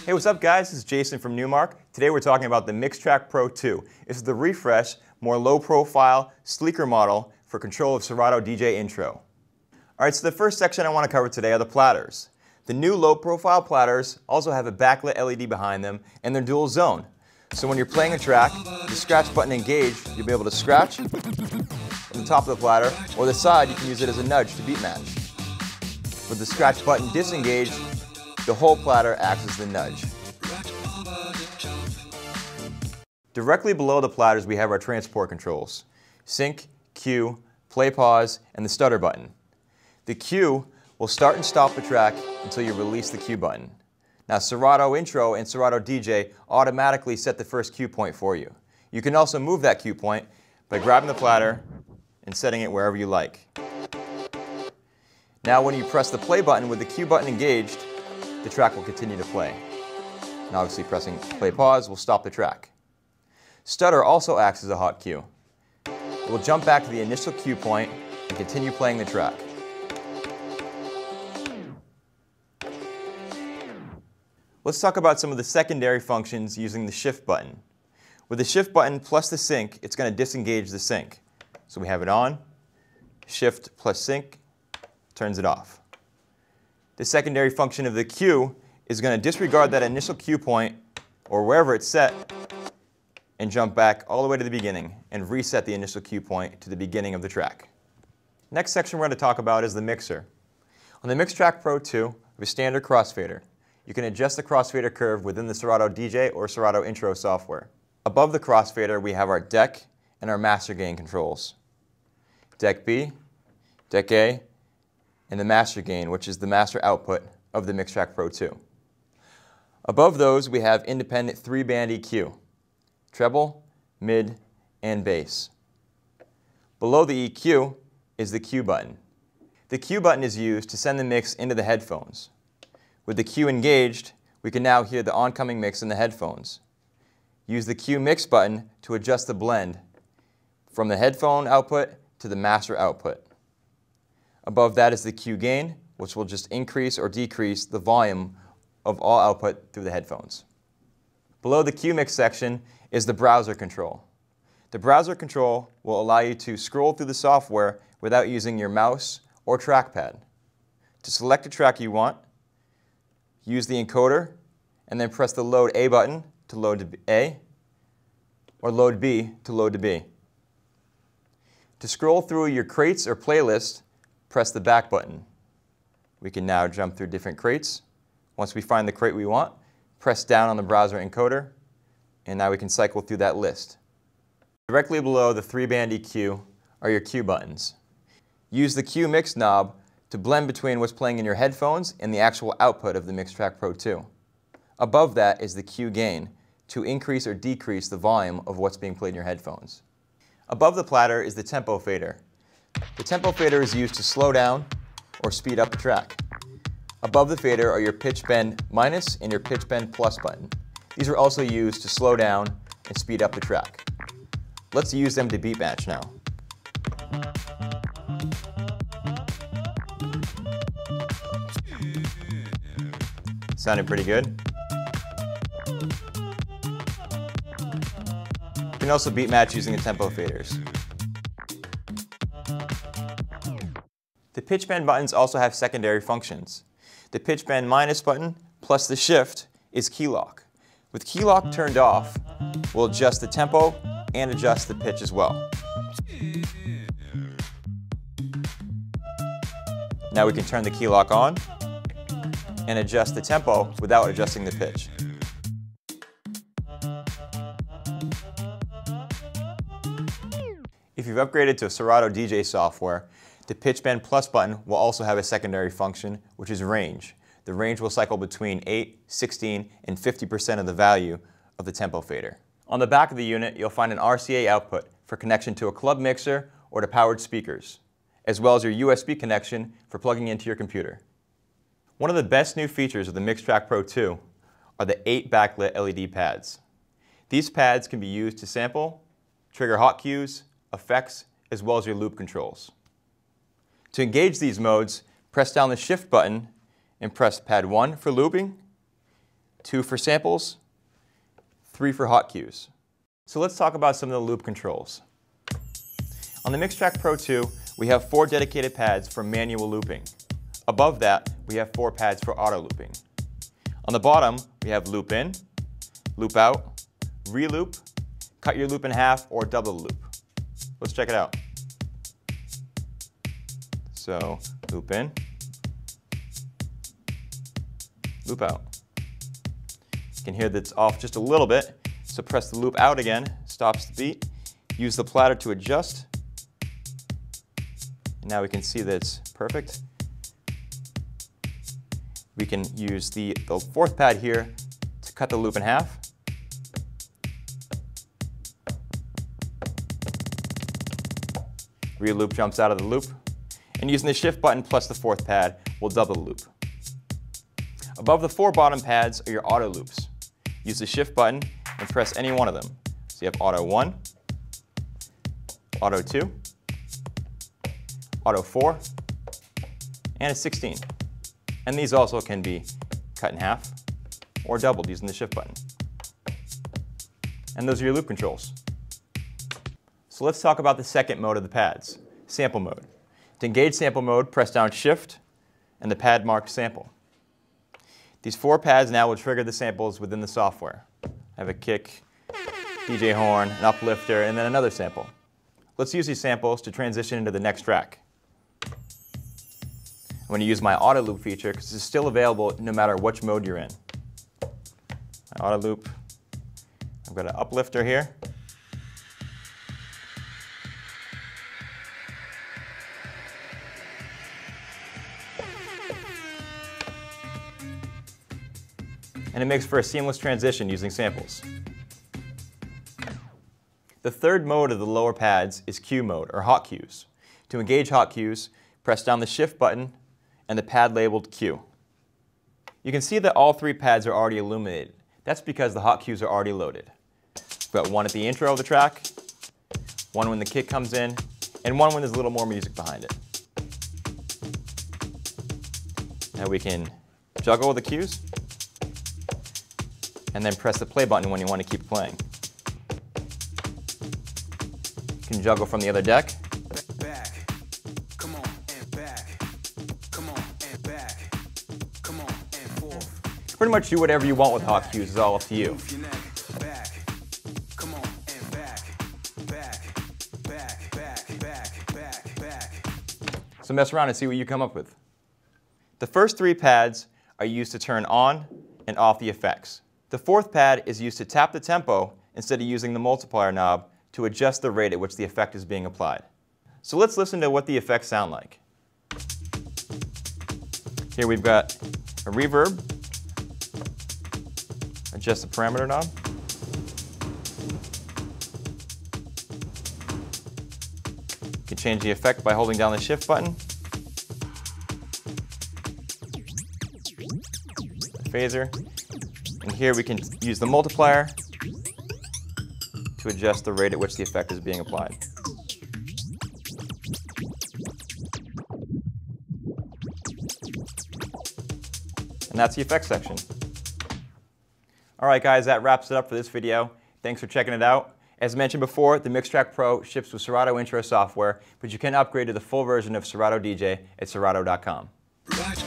Hey, what's up guys? This is Jason from Numark. Today we're talking about the Mixtrack Pro 2. This is the refresh, more low profile, sleeker model for control of Serato DJ intro. Alright, so the first section I want to cover today are the platters. The new low profile platters also have a backlit LED behind them and they're dual zone. So when you're playing a track, the scratch button engaged, you'll be able to scratch from the top of the platter, or the side you can use it as a nudge to beat match. With the scratch button disengaged, the whole platter acts as the nudge. Directly below the platters we have our transport controls: sync, cue, play pause, and the stutter button. The cue will start and stop the track until you release the cue button. Now Serato Intro and Serato DJ automatically set the first cue point for you. You can also move that cue point by grabbing the platter and setting it wherever you like. Now when you press the play button with the cue button engaged, the track will continue to play. And obviously pressing play pause will stop the track. Stutter also acts as a hot cue. It will jump back to the initial cue point and continue playing the track. Let's talk about some of the secondary functions using the shift button. With the shift button plus the sync, it's going to disengage the sync. So we have it on, shift plus sync turns it off. The secondary function of the cue is going to disregard that initial cue point, or wherever it's set, and jump back all the way to the beginning and reset the initial cue point to the beginning of the track. Next section we're going to talk about is the mixer. On the Mixtrack Pro 2, we have a standard crossfader. You can adjust the crossfader curve within the Serato DJ or Serato Intro software. Above the crossfader we have our deck and our master gain controls. Deck B, Deck A, and the master gain, which is the master output of the Mixtrack Pro 2. Above those we have independent 3-band EQ, treble, mid, and bass. Below the EQ is the cue button. The cue button is used to send the mix into the headphones. With the cue engaged, we can now hear the oncoming mix in the headphones. Use the cue mix button to adjust the blend from the headphone output to the master output. Above that is the cue gain, which will just increase or decrease the volume of all output through the headphones. Below the cue mix section is the browser control. The browser control will allow you to scroll through the software without using your mouse or trackpad. To select a track you want, use the encoder and then press the load A button to load to A, or load B to load to B. To scroll through your crates or playlist, press the back button. We can now jump through different crates. Once we find the crate we want, press down on the browser encoder, and now we can cycle through that list. Directly below the 3-band EQ are your cue buttons. Use the cue mix knob to blend between what's playing in your headphones and the actual output of the Mixtrack Pro 2. Above that is the cue gain to increase or decrease the volume of what's being played in your headphones. Above the platter is the tempo fader. The tempo fader is used to slow down or speed up the track. Above the fader are your pitch bend minus and your pitch bend plus button. These are also used to slow down and speed up the track. Let's use them to beat match now. Sounded pretty good. You can also beat match using the tempo faders. The pitch bend buttons also have secondary functions. The pitch bend minus button plus the shift is key lock. With key lock turned off, we'll adjust the tempo and adjust the pitch as well. Now we can turn the key lock on and adjust the tempo without adjusting the pitch. If you've upgraded to Serato DJ software, the pitch bend plus button will also have a secondary function, which is range. The range will cycle between 8, 16, and 50% of the value of the tempo fader. On the back of the unit, you'll find an RCA output for connection to a club mixer or to powered speakers, as well as your USB connection for plugging into your computer. One of the best new features of the Mixtrack Pro 2 are the 8 backlit LED pads. These pads can be used to sample, trigger hot cues, effects, as well as your loop controls. To engage these modes, press down the Shift button and press pad 1 for looping, 2 for samples, 3 for hot cues. So let's talk about some of the loop controls. On the Mixtrack Pro 2, we have 4 dedicated pads for manual looping. Above that, we have 4 pads for auto looping. On the bottom, we have loop in, loop out, re-loop, cut your loop in half, or double loop. Let's check it out. So, loop in, loop out. You can hear that it's off just a little bit, so press the loop out again, stops the beat. Use the platter to adjust. And now we can see that it's perfect. We can use the 4th pad here to cut the loop in half. Re-loop jumps out of the loop. And using the shift button plus the 4th pad, we'll double the loop. Above the 4 bottom pads are your auto loops. Use the shift button and press any one of them. So you have auto 1, auto 2, auto 4, and a 16. And these also can be cut in half or doubled using the shift button. And those are your loop controls. So let's talk about the second mode of the pads, sample mode. To engage sample mode, press down shift and the pad marked sample. These 4 pads now will trigger the samples within the software. I have a kick, DJ horn, an uplifter, and then another sample. Let's use these samples to transition into the next track. I'm going to use my auto loop feature because it's still available no matter which mode you're in. My auto loop, I've got an uplifter here. And it makes for a seamless transition using samples. The third mode of the lower pads is cue mode, or hot cues. To engage hot cues, press down the shift button and the pad labeled cue. You can see that all 3 pads are already illuminated. That's because the hot cues are already loaded. We've got one at the intro of the track, one when the kick comes in, and one when there's a little more music behind it. Now we can juggle the cues, and then press the play button when you want to keep playing. You can juggle from the other deck. Back. Come on and back. Come on and back. Come on and forth. Pretty much do whatever you want with hot cues, it's all up to you. Move your neck. Back. Come on and back. Back. Back. Back. Back. Back. Back. So mess around and see what you come up with. The first 3 pads are used to turn on and off the effects. The 4th pad is used to tap the tempo instead of using the multiplier knob to adjust the rate at which the effect is being applied. So let's listen to what the effects sound like. Here we've got a reverb. Adjust the parameter knob. You can change the effect by holding down the shift button. The phaser. And here we can use the multiplier to adjust the rate at which the effect is being applied. And that's the effects section. All right, guys, that wraps it up for this video. Thanks for checking it out. As mentioned before, the Mixtrack Pro ships with Serato intro software, but you can upgrade to the full version of Serato DJ at Serato.com. Right.